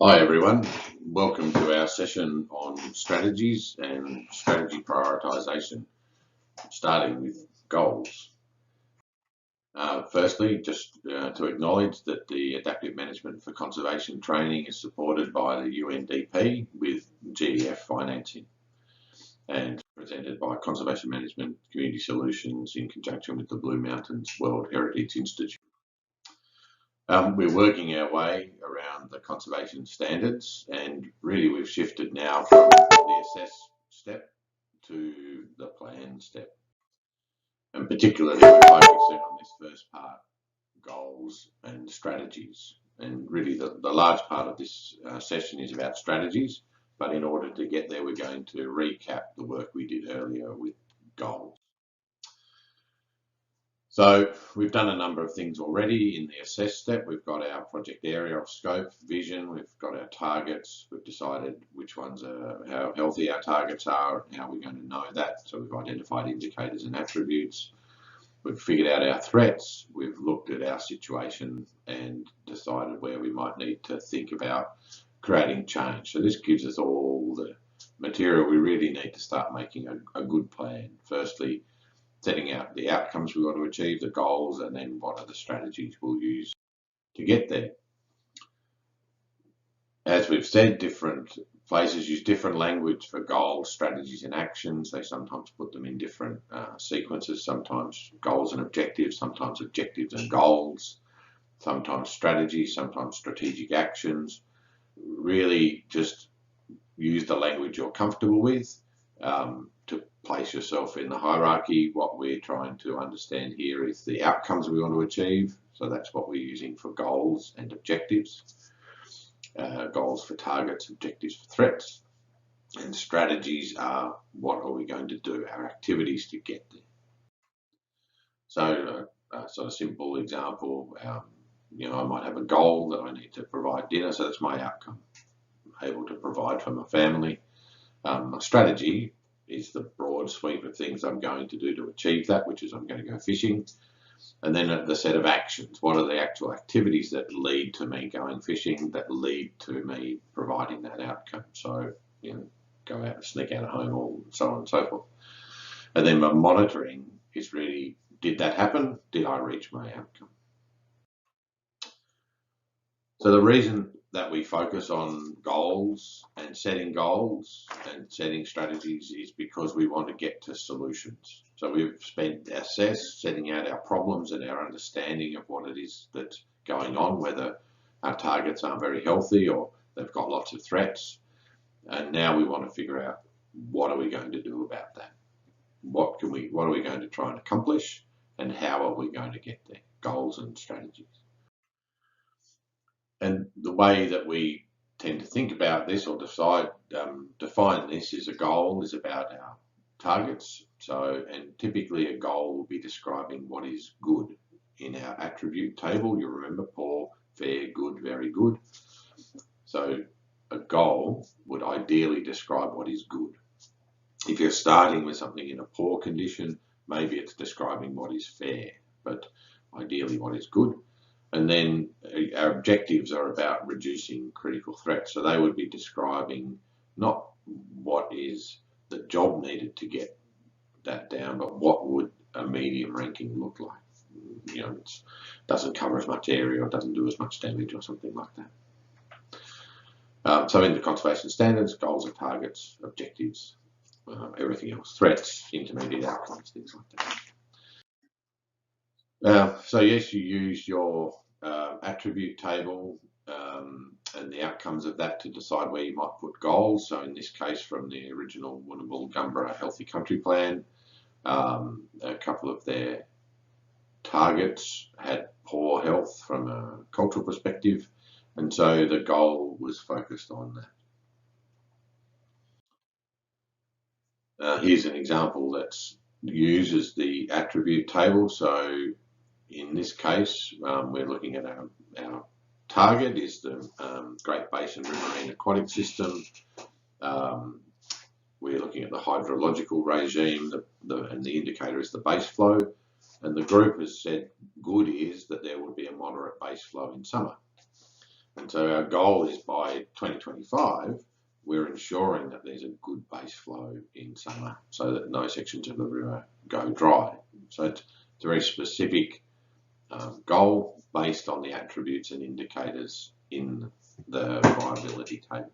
Hi everyone, welcome to our session on strategies and strategy prioritisation, starting with goals. Firstly, just to acknowledge that the Adaptive Management for Conservation training is supported by the UNDP with GEF financing and presented by Conservation Management Community Solutions in conjunction with the Blue Mountains World Heritage Institute. We're working our way around the conservation standards, and really we've shifted now from the assess step to the plan step. And particularly we're focusing on this first part, goals and strategies. And really the large part of this session is about strategies, but in order to get there, we're going to recap the work we did earlier with goals. So we've done a number of things already in the assess step. We've got our project area of scope, vision, we've got our targets, we've decided which ones are, how healthy our targets are, and how we're going to know that. So we've identified indicators and attributes. We've figured out our threats, we've looked at our situation and decided where we might need to think about creating change. So this gives us all the material we really need to start making a good plan. Firstly, setting out the outcomes we want to achieve, the goals, and then what are the strategies we'll use to get there. As we've said, different places use different language for goals, strategies, and actions. They sometimes put them in different sequences, sometimes goals and objectives, sometimes objectives and goals, sometimes strategies, sometimes strategic actions. Really just use the language you're comfortable with to place yourself in the hierarchy. What we're trying to understand here is the outcomes we want to achieve. So that's what we're using for goals and objectives. Goals for targets, objectives for threats, and strategies are what are we going to do, our activities to get there. So a sort of simple example, I might have a goal that I need to provide dinner, so that's my outcome. I'm able to provide for my family. My strategy is the broad sweep of things I'm going to do to achieve that, which is I'm going to go fishing. And then the set of actions, what are the actual activities that lead to me going fishing, that lead to me providing that outcome? So, go out and sneak out of home, or so on and so forth. And then my monitoring is really, did that happen? Did I reach my outcome? So the reason that we focus on goals and setting strategies is because we want to get to solutions. So we've spent setting out our problems and our understanding of what it is that's going on, whether our targets aren't very healthy or they've got lots of threats. And now we want to figure out, what are we going to do about that? What are we going to try and accomplish, and how are we going to get there? Goals and strategies. And the way that we tend to think about this or define this is, a goal is about our targets. So, and typically a goal will be describing what is good in our attribute table. You remember poor, fair, good, very good. So a goal would ideally describe what is good. If you're starting with something in a poor condition, maybe it's describing what is fair, but ideally what is good. And then our objectives are about reducing critical threats. So they would be describing not what is the job needed to get that down, but what would a medium ranking look like? It doesn't cover as much area or doesn't do as much damage or something like that. So in the conservation standards, goals and targets, objectives, everything else, threats, intermediate outcomes, things like that. So yes, you use your attribute table and the outcomes of that to decide where you might put goals. So in this case, from the original Woonabul-Gumbera Healthy Country Plan, a couple of their targets had poor health from a cultural perspective, and so the goal was focused on that. Here's an example that uses the attribute table. So in this case, we're looking at our target is the Great Basin Riverine Aquatic System. We're looking at the hydrological regime, and the indicator is the base flow. And the group has said good is that there will be a moderate base flow in summer. And so our goal is by 2025, we're ensuring that there's a good base flow in summer so that no sections of the river go dry. So it's a very specific goal based on the attributes and indicators in the viability table.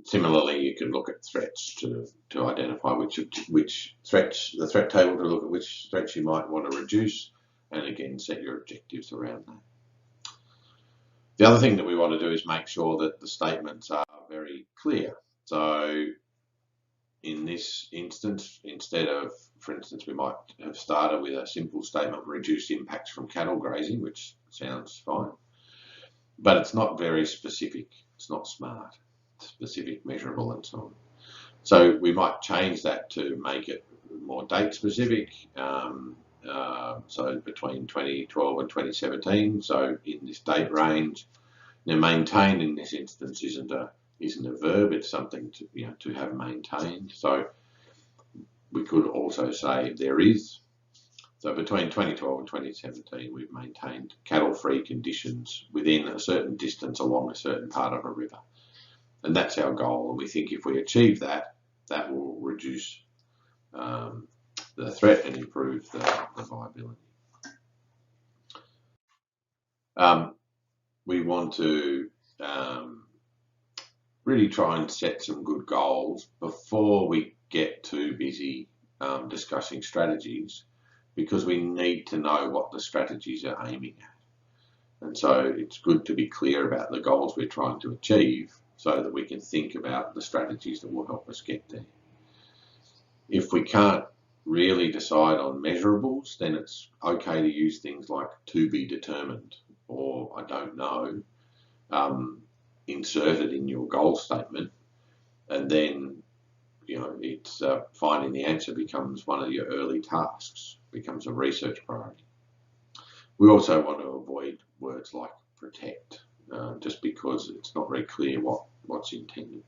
Similarly, you can look at threats to identify which threats, the threat table to look at which threats you might want to reduce, and again set your objectives around that. The other thing that we want to do is make sure that the statements are very clear. So in this instance, instead of, for instance, we might have started with a simple statement, reduce impacts from cattle grazing, which sounds fine, but it's not very specific. It's not smart, specific, measurable, and so on. So we might change that to make it more date specific. So between 2012 and 2017. So in this date range, now maintained in this instance isn't a verb. It's something to have maintained. So we could also say there is. So between 2012 and 2017, we've maintained cattle-free conditions within a certain distance along a certain part of a river. And that's our goal. And we think if we achieve that, that will reduce the threat and improve the viability. We want to really try and set some good goals before we get too busy discussing strategies, because we need to know what the strategies are aiming at. And so it's good to be clear about the goals we're trying to achieve so that we can think about the strategies that will help us get there. If we can't really decide on measurables, then it's okay to use things like to be determined or I don't know inserted in your goal statement, and then it's finding the answer becomes one of your early tasks, becomes a research priority. We also want to avoid words like protect, just because it's not very clear what's intended.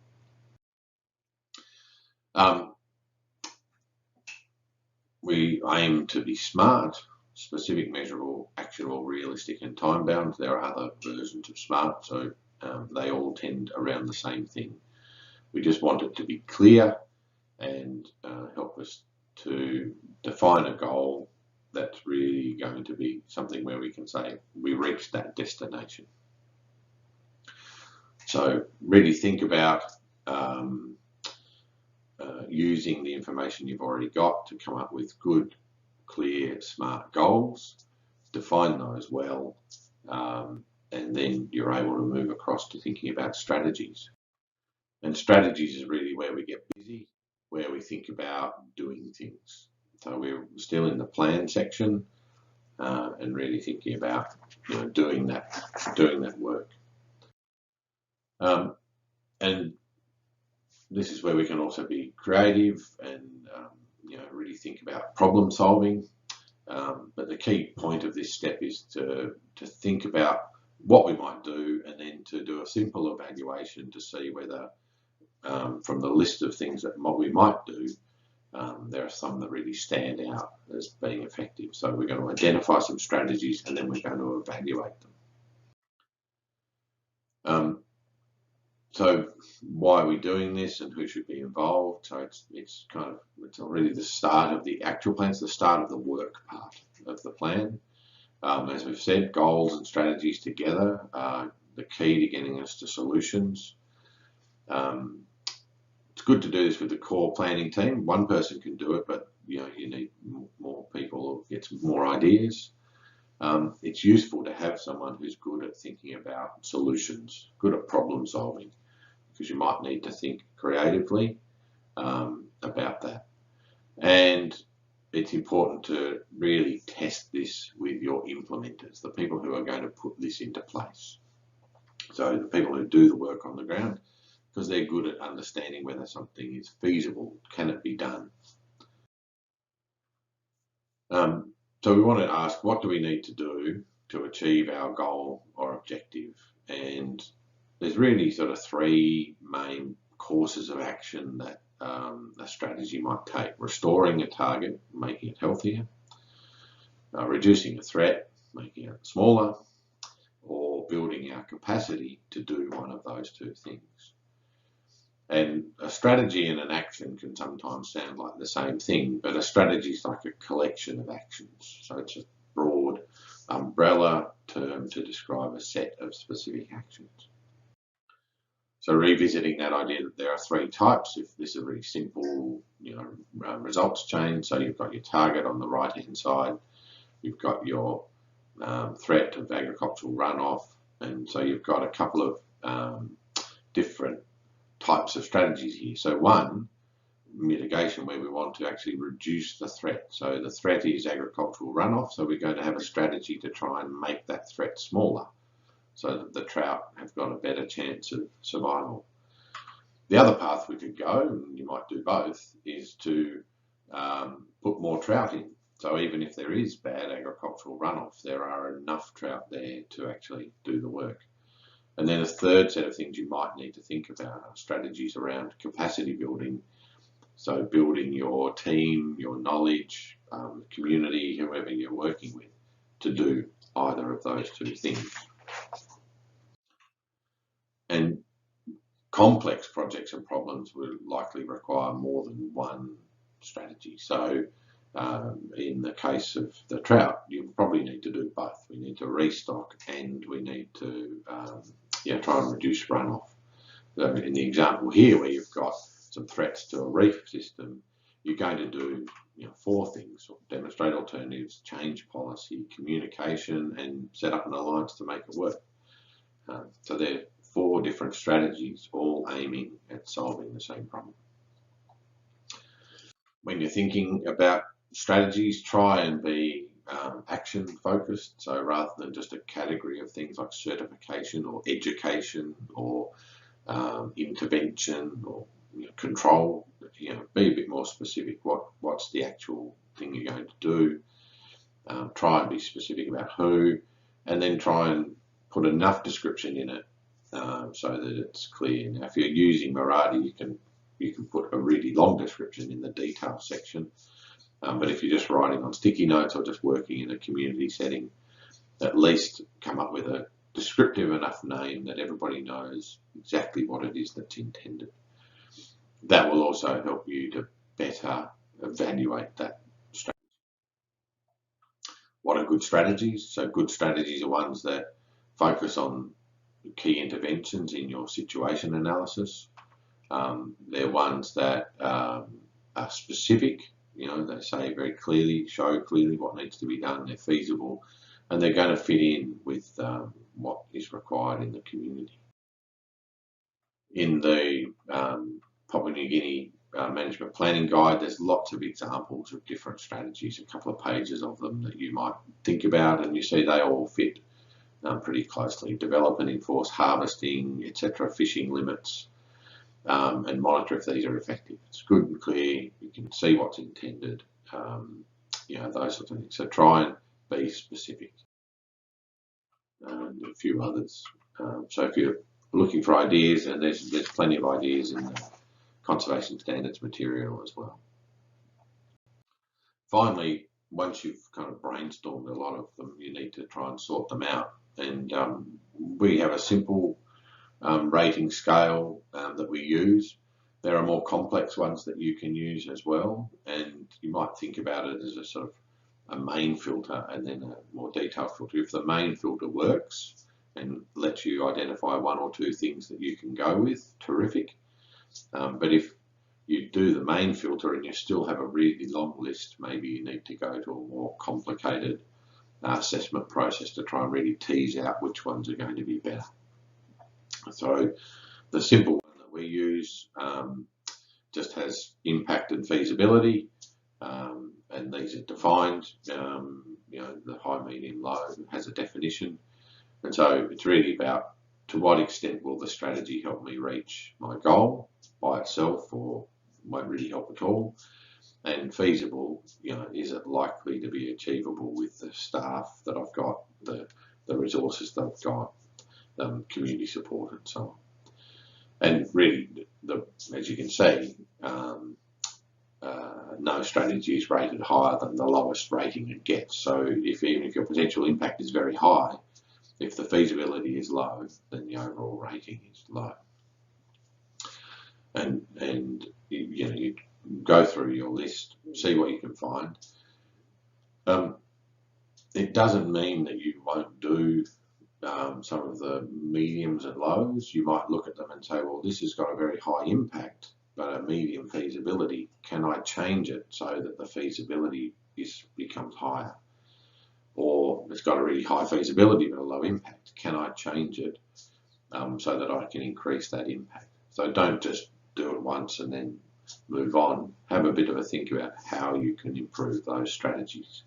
We aim to be smart, specific, measurable, actionable, realistic, and time-bound. There are other versions of SMART, so they all tend around the same thing. We just want it to be clear and help us to define a goal that's really going to be something where we can say we reached that destination. So really think about using the information you've already got to come up with good, clear, smart goals, define those well, and then you're able to move across to thinking about strategies. And strategies is really where we get busy, where we think about doing things. So we're still in the plan section and really thinking about doing that work. And this is where we can also be creative and really think about problem solving. But the key point of this step is to think about what we might do and then to do a simple evaluation to see whether from the list of things that we might do, there are some that really stand out as being effective. So we're going to identify some strategies and then we're going to evaluate them. So why are we doing this and who should be involved? So it's already the start of the actual plan. It's the start of the work part of the plan. As we've said, goals and strategies together are the key to getting us to solutions. It's good to do this with the core planning team. One person can do it, but you need more people, get more ideas. It's useful to have someone who's good at thinking about solutions, good at problem solving, because you might need to think creatively about that. And it's important to really test this with your implementers, the people who are going to put this into place. So the people who do the work on the ground, because they're good at understanding whether something is feasible, can it be done? So we want to ask, what do we need to do to achieve our goal or objective? And there's really sort of three main courses of action that a strategy might take: restoring a target, making it healthier; reducing a threat, making it smaller; or capacity to do one of those two things. And a strategy and an action can sometimes sound like the same thing, but a strategy is like a collection of actions. So it's a broad umbrella term to describe a set of specific actions. So revisiting that idea that there are three types, if this is a very simple, results chain. So you've got your target on the right-hand side, you've got your threat of agricultural runoff, and so you've got a couple of different types of strategies here. So one, mitigation, where we want to actually reduce the threat. So the threat is agricultural runoff, so we're going to have a strategy to try and make that threat smaller so that the trout have got a better chance of survival. The other path we could go, and you might do both, is to put more trout in. So even if there is bad agricultural runoff, there are enough trout there to actually do the work. And then a third set of things you might need to think about are strategies around capacity building. So building your team, your knowledge, community, whoever you're working with, to do either of those two things. And complex projects and problems will likely require more than one strategy. So in the case of the trout, you probably need to do both. We need to restock and we need to try and reduce runoff. So in the example here, where you've got some threats to a reef system, you're going to do four things: demonstrate alternatives, change policy, communication, and set up an alliance to make it work. So there are four different strategies, all aiming at solving the same problem. When you're thinking about strategies, try and be action focused. So rather than just a category of things like certification or education or intervention or control, be a bit more specific. What's the actual thing you're going to do? Try and be specific about who, and then try and put enough description in it so that it's clear. Now, if you're using Marathi, you can put a really long description in the detail section. But if you're just writing on sticky notes or just working in a community setting, at least come up with a descriptive enough name that everybody knows exactly what it is that's intended. That will also help you to better evaluate that strategy. What are good strategies? So good strategies are ones that focus on key interventions in your situation analysis. They're ones that are specific. They say very clearly, show clearly what needs to be done. They're feasible, and they're going to fit in with what is required in the community. In the Papua New Guinea Management Planning Guide, there's lots of examples of different strategies, a couple of pages of them that you might think about, and you see they all fit pretty closely. Develop and enforce harvesting, etc., fishing limits, and monitor if these are effective. It's good and clear, you can see what's intended, those sorts of things. So try and be specific. And a few others. So if you're looking for ideas, and there's plenty of ideas in the conservation standards material as well. Finally, once you've kind of brainstormed a lot of them, you need to try and sort them out. And we have a simple rating scale that we use. There are more complex ones that you can use as well, and you might think about it as a sort of a main filter and then a more detailed filter. If the main filter works and lets you identify one or two things that you can go with, terrific. But if you do the main filter and you still have a really long list, maybe you need to go to a more complicated assessment process to try and really tease out which ones are going to be better. So the simple one that we use just has impact and feasibility, and these are defined. The high, medium, low has a definition, and so it's really about to what extent will the strategy help me reach my goal by itself, or won't really help at all. And feasible, is it likely to be achievable with the staff that I've got, the resources that I've got, community support, and so on. And really, as you can see, no strategy is rated higher than the lowest rating it gets. So even if your potential impact is very high, If the feasibility is low, then the overall rating is low. And you go through your list, see what you can find. It doesn't mean that you won't do some of the mediums and lows. You might look at them and say, well, this has got a very high impact, but a medium feasibility. Can I change it so that the feasibility becomes higher? Or it's got a really high feasibility but a low impact. Can I change it so that I can increase that impact? So don't just do it once and then move on. Have a bit of a think about how you can improve those strategies.